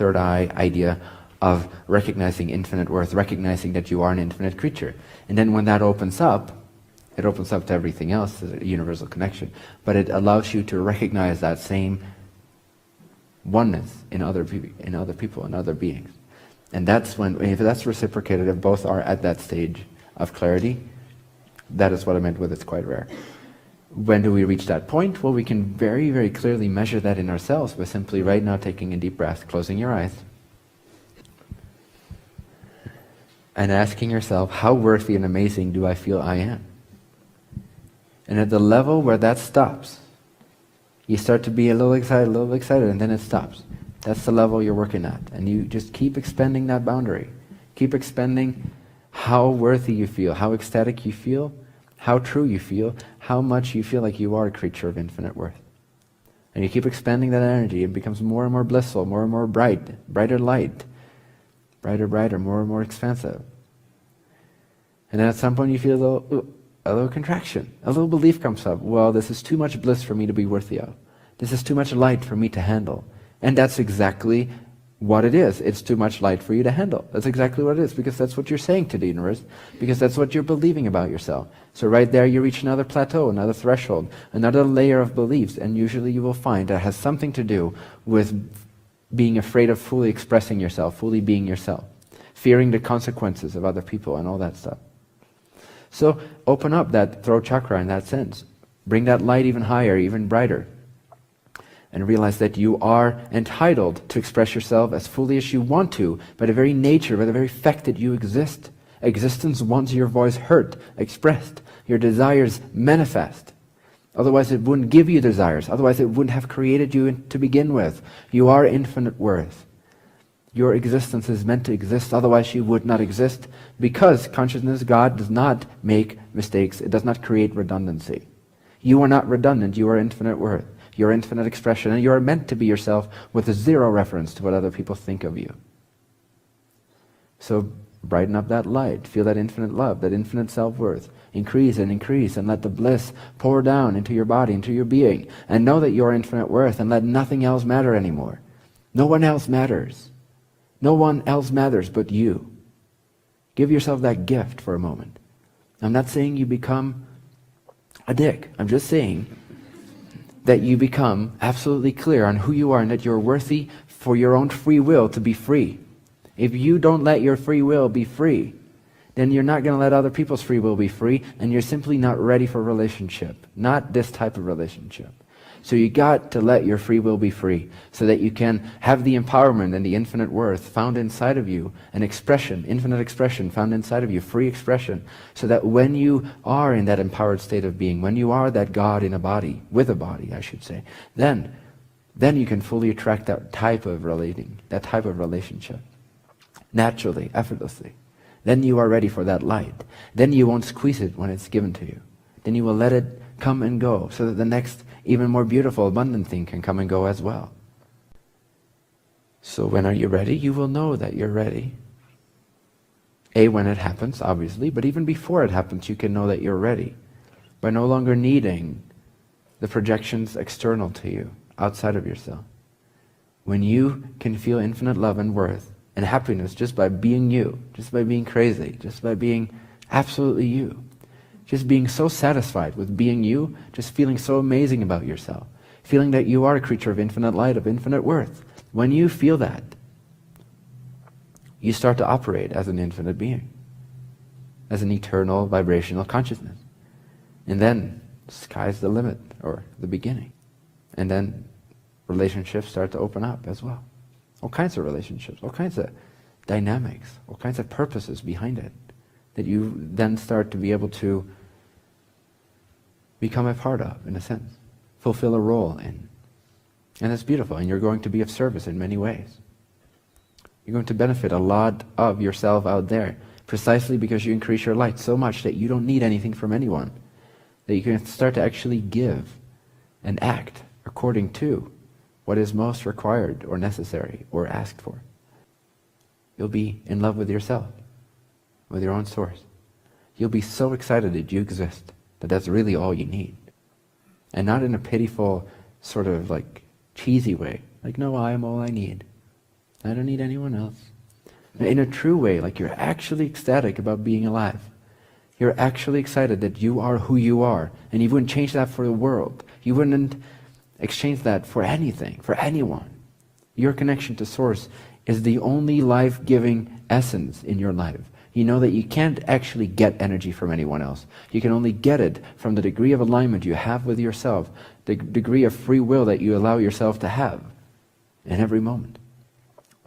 third eye idea of recognizing infinite worth, recognizing that you are an infinite creature. And then when that opens up, it opens up to everything else, to a universal connection. But it allows you to recognize that same oneness in other people, in other beings. And that's when, if that's reciprocated, if both are at that stage of clarity, that is what I meant with it's quite rare. When do we reach that point? Well, we can very, very clearly measure that in ourselves by simply right now taking a deep breath, closing your eyes, and asking yourself, how worthy and amazing do I feel I am? And at the level where that stops, you start to be a little excited, and then it stops. That's the level you're working at. And you just keep expanding that boundary. Keep expanding how worthy you feel, how ecstatic you feel, how true you feel, how much you feel like you are a creature of infinite worth. And you keep expanding that energy. It becomes more and more blissful, more and more bright, brighter light, brighter, more and more expansive. And then at some point you feel a little contraction, a little belief comes up. Well, this is too much bliss for me to be worthy of. This is too much light for me to handle. And that's exactly what it is. It's too much light for you to handle. That's exactly what it is, because that's what you're saying to the universe, because that's what you're believing about yourself. So right there you reach another plateau, another threshold, another layer of beliefs, and usually you will find that has something to do with being afraid of fully expressing yourself, fully being yourself, fearing the consequences of other people and all that stuff. So open up that throat chakra in that sense. Bring that light even higher, even brighter. And realize that you are entitled to express yourself as fully as you want to, by the very nature, by the very fact that you exist. Existence wants your voice heard, expressed, your desires manifest. Otherwise it wouldn't give you desires. Otherwise it wouldn't have created you to begin with. You are infinite worth. Your existence is meant to exist, otherwise you would not exist, because consciousness, God, does not make mistakes. It does not create redundancy. You are not redundant. You are infinite worth. Your infinite expression, and you are meant to be yourself with zero reference to what other people think of you. So brighten up that light, feel that infinite love, that infinite self-worth, increase, and let the bliss pour down into your body, into your being, and know that you are infinite worth, and let nothing else matter anymore. No one else matters. No one else matters but you. Give yourself that gift for a moment. I'm not saying you become a dick. I'm just saying that you become absolutely clear on who you are, and that you're worthy for your own free will to be free. If you don't let your free will be free, then you're not going to let other people's free will be free, and you're simply not ready for a relationship. Not this type of relationship. So you got to let your free will be free, so that you can have the empowerment and the infinite worth found inside of you, an expression, infinite expression found inside of you, free expression, so that when you are in that empowered state of being, when you are that God in a body, with a body, I should say, then you can fully attract that type of relating, that type of relationship, naturally, effortlessly. Then you are ready for that light. Then you won't squeeze it when it's given to you. Then you will let it come and go, so that the next even more beautiful, abundant thing can come and go as well. So when are you ready? You will know that you're ready. When it happens, obviously, but even before it happens, you can know that you're ready by no longer needing the projections external to you, outside of yourself. When you can feel infinite love and worth and happiness just by being you, just by being crazy, just by being absolutely you, just being so satisfied with being you, just feeling so amazing about yourself, feeling that you are a creature of infinite light, of infinite worth. When you feel that, you start to operate as an infinite being, as an eternal vibrational consciousness. And then, sky's the limit, or the beginning. And then relationships start to open up as well. All kinds of relationships, all kinds of dynamics, all kinds of purposes behind it, that you then start to be able to become a part of, in a sense, fulfill a role in. And it's beautiful, and you're going to be of service in many ways. You're going to benefit a lot of yourself out there, precisely because you increase your light so much that you don't need anything from anyone, that you can start to actually give and act according to what is most required or necessary or asked for. You'll be in love with yourself, with your own source. You'll be so excited that you exist, that that's really all you need. And not in a pitiful, sort of like cheesy way, like, no, I am all I need. I don't need anyone else. In a true way, like you're actually ecstatic about being alive. You're actually excited that you are who you are, and you wouldn't change that for the world. You wouldn't exchange that for anything, for anyone. Your connection to Source is the only life-giving essence in your life. You know that you can't actually get energy from anyone else. You can only get it from the degree of alignment you have with yourself, the degree of free will that you allow yourself to have in every moment.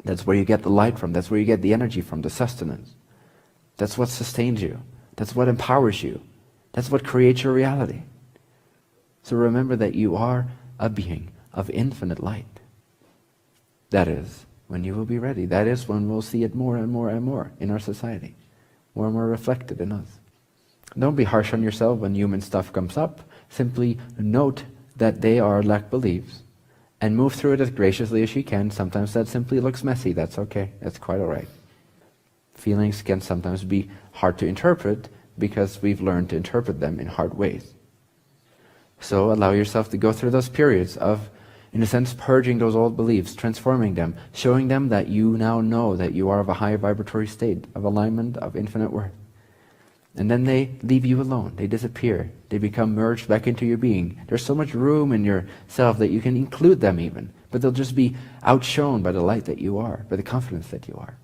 That's where you get the light from. That's where you get the energy from, the sustenance. That's what sustains you. That's what empowers you. That's what creates your reality. So remember that you are a being of infinite light. That is when you will be ready. That is when we'll see it more and more and more in our society. More and more reflected in us. Don't be harsh on yourself when human stuff comes up. Simply note that they are lack beliefs and move through it as graciously as you can. Sometimes that simply looks messy. That's okay. That's quite all right. Feelings can sometimes be hard to interpret because we've learned to interpret them in hard ways. So allow yourself to go through those periods of, in a sense, purging those old beliefs, transforming them, showing them that you now know that you are of a higher vibratory state of alignment, of infinite worth. And then they leave you alone. They disappear. They become merged back into your being. There's so much room in yourself that you can include them even, but they'll just be outshone by the light that you are, by the confidence that you are.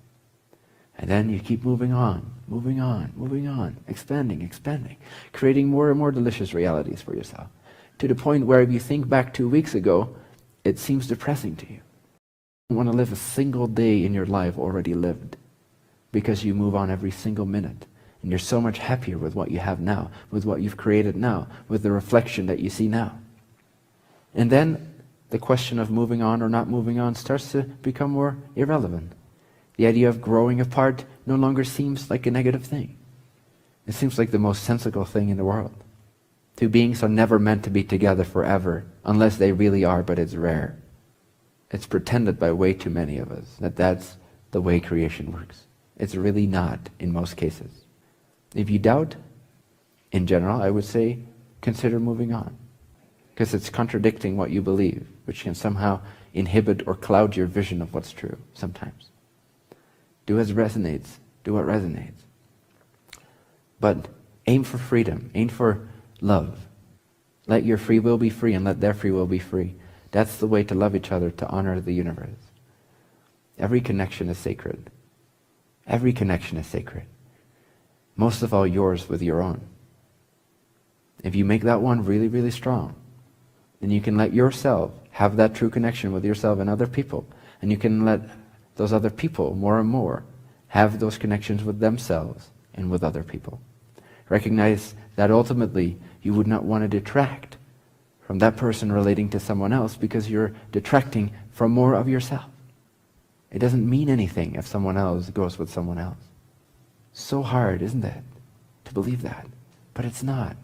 And then you keep moving on, moving on, moving on, expanding, expanding, creating more and more delicious realities for yourself, to the point where if you think back 2 weeks ago, it seems depressing to you. You want to live a single day in your life already lived, because you move on every single minute. And you're so much happier with what you have now, with what you've created now, with the reflection that you see now. And then the question of moving on or not moving on starts to become more irrelevant. The idea of growing apart no longer seems like a negative thing. It seems like the most sensible thing in the world. Two beings are never meant to be together forever, unless they really are, but it's rare. It's pretended by way too many of us that that's the way creation works. It's really not in most cases. If you doubt, in general, I would say, consider moving on. Because it's contradicting what you believe, which can somehow inhibit or cloud your vision of what's true, sometimes. Do as resonates. Do what resonates. But aim for freedom. Aim for love. Let your free will be free and let their free will be free. That's the way to love each other, to honor the universe. Every connection is sacred. Every connection is sacred. Most of all yours with your own. If you make that one really, really strong, then you can let yourself have that true connection with yourself and other people. And you can let those other people more and more have those connections with themselves and with other people. Recognize that ultimately you would not want to detract from that person relating to someone else because you're detracting from more of yourself. It doesn't mean anything if someone else goes with someone else. So hard, isn't it, to believe that? But it's not.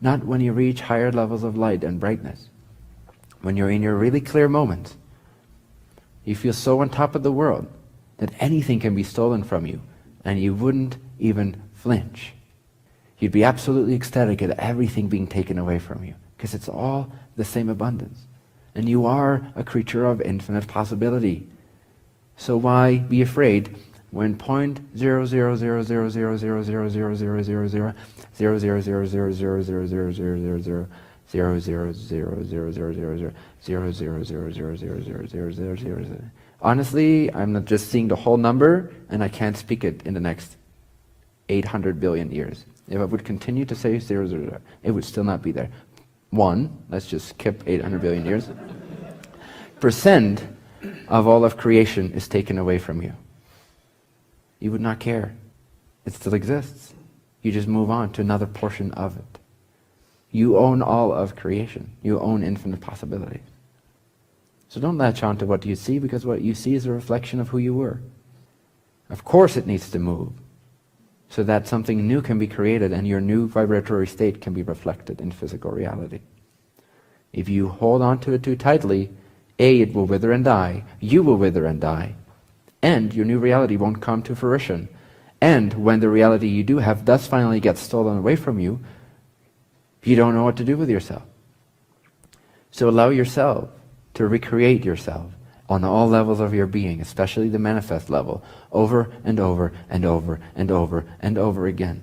Not when you reach higher levels of light and brightness. When you're in your really clear moments, you feel so on top of the world that anything can be stolen from you and you wouldn't even flinch. You'd be absolutely ecstatic at everything being taken away from you because it's all the same abundance. And you are a creature of infinite possibility. So why be afraid when 0.00000000000000000000000000000000000000000000000000000000000000000000000000000000000000000000000000000000000000000000000000000000000000000000000000000000000000000000000000000000000000000000000000000000000000000000000000000000000000000000000000000000000000000000000000000000000000000000 1 800 billion years. If I would continue to say 800 billion years, if I would continue to say 000, it would still not be there. 1, let's just skip 800 billion years, percent of all of creation is taken away from you. You would not care. It still exists. You just move on to another portion of it. You own all of creation. You own infinite possibilities. So don't latch on to what you see, because what you see is a reflection of who you were. Of course it needs to move, so that something new can be created and your new vibratory state can be reflected in physical reality. If you hold on to it too tightly, A, it will wither and die, you will wither and die, and your new reality won't come to fruition. And when the reality you do have does finally get stolen away from you, you don't know what to do with yourself. So allow yourself to recreate yourself. on all levels of your being, especially the manifest level, over and over and over and over and over again.